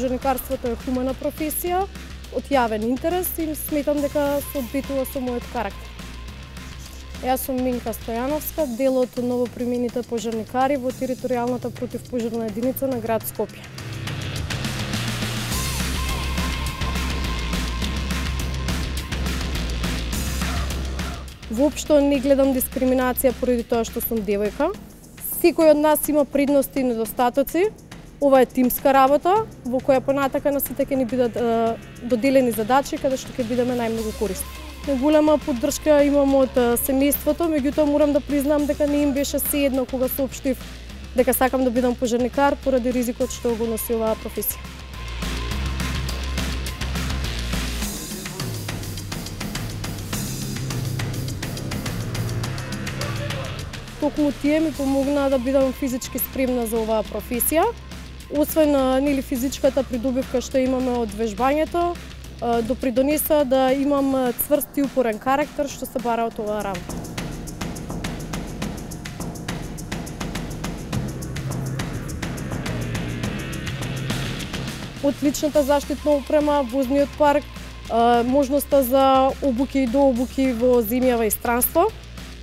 пожарникарството е хумана професија, од јавен интерес и сметам дека се одбитува со мојот карактер. Јас сум Минка Стојановска, дел од новопримените пожарникари во територијалната противпожарна единица на град Скопје. Воопшто не гледам дискриминација поради тоа што сум девојка. Секој од нас има предности и недостатоци. Ова е тимска работа, во која понатака на сите ќе ни бидат доделени задачи, каде што ќе бидеме најмногу корисни. Голема поддршка имам од семејството, меѓутоа морам да признам дека не им беше сеедно кога соопштив дека сакам да бидам пожарникар поради ризикот што го носи оваа професија. Токму тие ми помогнаа да бидам физички спремна за оваа професија. Освен физичката придобивка што имаме од вежбањето, допридонеса да имам цврст и упорен карактер што се бара од оваа работа. Одличната заштитна опрема, возниот парк, можноста за обуки и дообуки во земја и странство.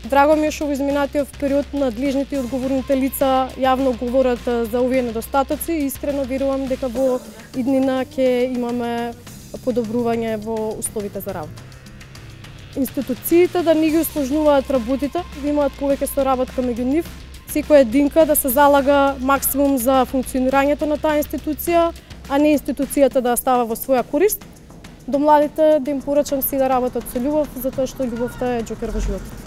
Драго ми е што во изминатиот период надлежните и одговорните лица јавно говорат за овие недостатоци и искрено верувам дека во иднина ќе имаме подобрување во условите за работа. Институциите да не ги усложнуваат работите, да имаат повеќе соработка меѓу нив, секоја единка да се залага максимум за функционирањето на таа институција, а не институцијата да става во своја корист. До младите да им порачам си да работат со љубов, затоа што љубовта е џокер во животот.